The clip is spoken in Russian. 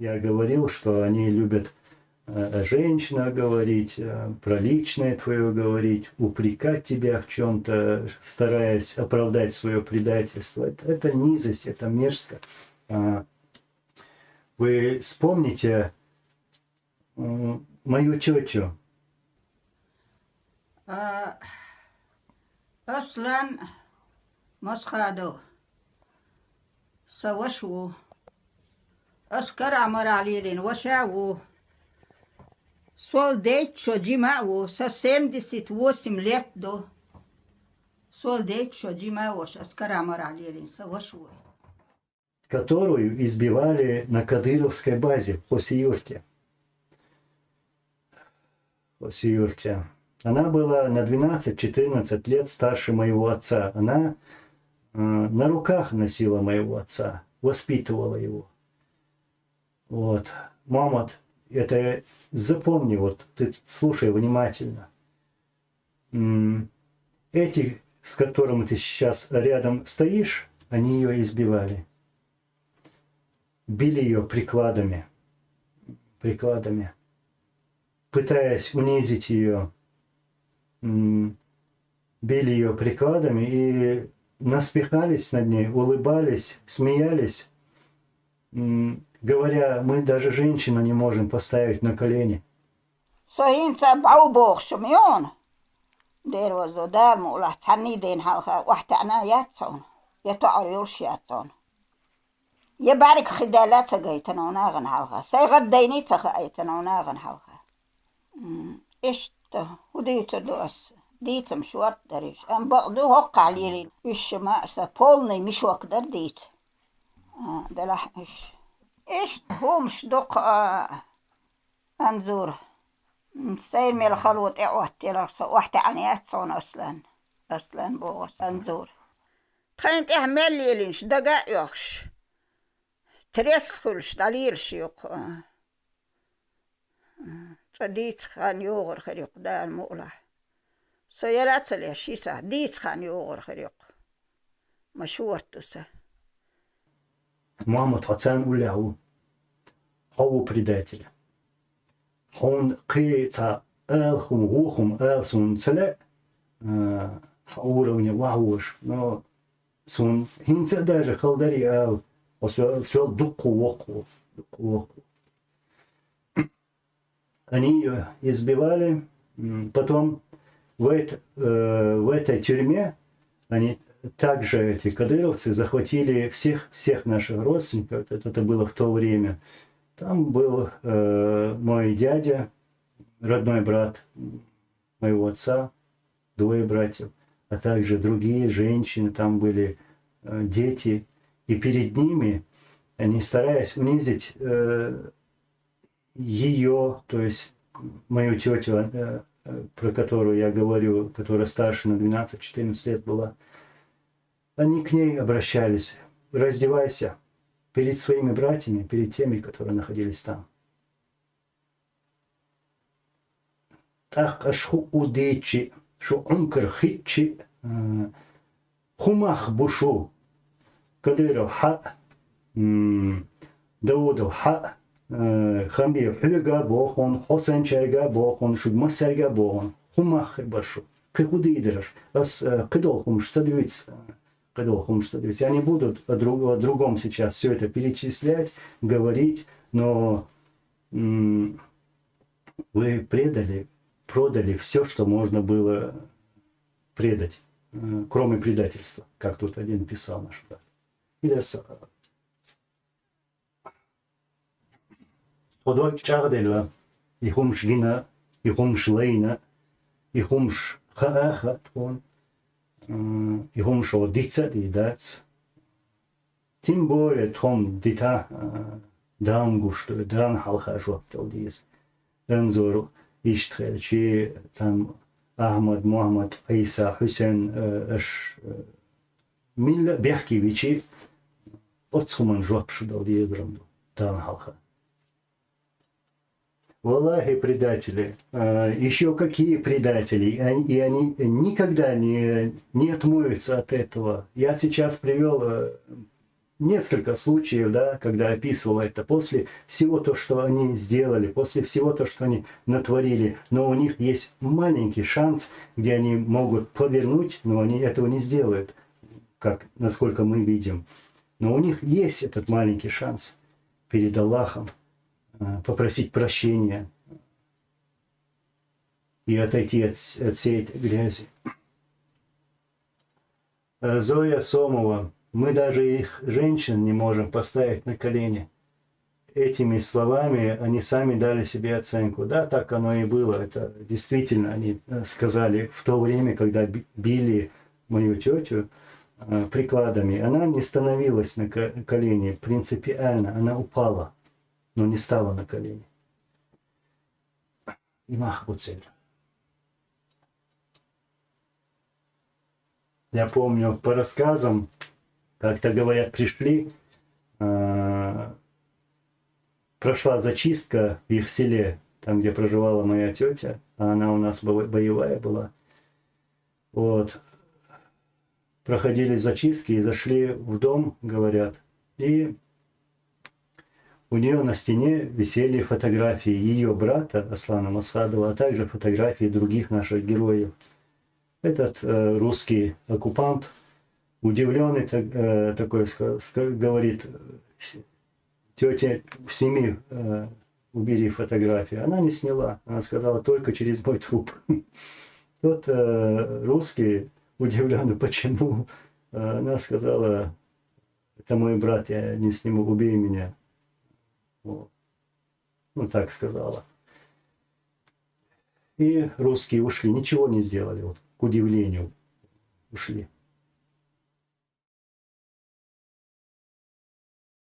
Я говорил, что они любят о женщинах говорить, про личное твое говорить, упрекать тебя в чем-то, стараясь оправдать свое предательство. Это низость, это мерзко. Вы вспомните мою тетю. أصلا مسخادو سوشو أسكر عمر عليلين وشاو Солдечо джимао со 78 лет до солдечо джимао аскарамаралерин савашуй. Которую избивали на Кадыровской базе в Хосиюрте. Она была на 12-14 лет старше моего отца. Она на руках носила моего отца, воспитывала его. Вот. Мамот, это запомни, вот ты слушай внимательно. Эти, с которыми ты сейчас рядом стоишь, они ее избивали. Били ее прикладами, пытаясь унизить ее. Били ее прикладами и насмехались над ней, улыбались, смеялись, говоря, мы даже женщину не можем поставить на колени. Соинца баубох шумион. Дервозо дарму лахтани ден халха вахтана ятсон. يتعريوش ياتون يبارك خدالات سجيتنا ناغن حلقة سيغد ديني تخايتنا ناغن حلقة إيش وديت دوس ديت مشوار دريش أم بقدو هق عليلين إيش ما سبولني مش وقدر ديت دلح إيش هو مش دق أنزور سير ميل خلوت إعواتي لرسو واحتة عنيات صون أصلا بوغس أنزور خانت احمل ليلينش دقائقش تريسخلش دليلش يق فديت خان يوغر خريق دا المؤلح سيالات سليا شيسا ديت خان يوغر خريق مشورتوسا Мама отцан улягу, хау предателя. Он кица элхум гухум элсун целе уровня вауш, но сун хинца даже халдари эл, все дуку воку. Они ее избивали, потом в этой тюрьме они также, эти кадыровцы, захватили всех наших родственников, это было в то время. Там был мой дядя, родной брат моего отца, двое братьев, а также другие женщины, там были дети. И перед ними, они стараясь унизить ее, то есть мою тетю, про которую я говорю, которая старше на 12-14 лет была, они к ней обращались: раздевайся перед своими братьями, перед теми, которые находились там. Так ашху удечи, шу ункар хитчи, хумах бушу, Кадыров ха, Даудов ха, Хамбир хлюга бохон, Хосен черга бохон, Шугмасерга бохон, хумах баршу. Кыхуды идыраш, ас кыдол хумш садуется. Я не буду о другом сейчас все это перечислять, говорить, но вы продали все, что можно было предать, кроме предательства, как тут один писал наш брат. Подойк чагдела, и хумш гина, и хумш лейна, и хумш хаахат он. И хумшо дица дидац. Тем более том дита дангушту дан халхажу талдиз. Энзор иштхел чи там Ахмад Мухаммад Иса Хусейн эш милла бехкивичи отсуман жопшу талдизрамду дан халха. Валлахи, предатели, еще какие предатели, и они никогда не отмоются от этого. Я сейчас привел несколько случаев, да, когда описывал это, после всего то, что они сделали, после всего то, что они натворили, но у них есть маленький шанс, где они могут повернуть, но они этого не сделают, как, насколько мы видим. Но у них есть этот маленький шанс перед Аллахом попросить прощения и отойти от всей этой грязи. Зоя Сомова. Мы даже их женщин не можем поставить на колени. Этими словами они сами дали себе оценку. Да, так оно и было. Это действительно они сказали в то время, когда били мою тетю прикладами. Она не становилась на колени принципиально. Она упала, но не стала на колени. Махбуцель. Я помню по рассказам, как-то, говорят, пришли, прошла зачистка в их селе, там, где проживала моя тетя, а она у нас боевая была. Вот. Проходили зачистки и зашли в дом, говорят, и у нее на стене висели фотографии ее брата Аслана Масхадова, а также фотографии других наших героев. Этот русский оккупант, удивленный, такой, говорит, тетя, сними, убери фотографию. Она не сняла, она сказала, только через мой труп. Тот русский, удивленный, почему, она сказала, это мой брат, я не сниму, убей меня. Вот. Ну, так сказала. И русские ушли, ничего не сделали, вот, к удивлению ушли.